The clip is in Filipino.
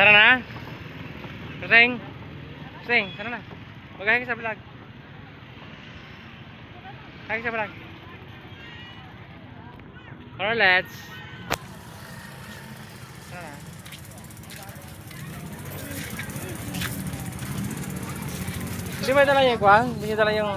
Tara na. Sing. Sing, tara na. Mag-hi ka sa vlog. Hi sa vlog. Tara, let's. Tara na. Hindi ba dala yung kwan? Hindi dala yung...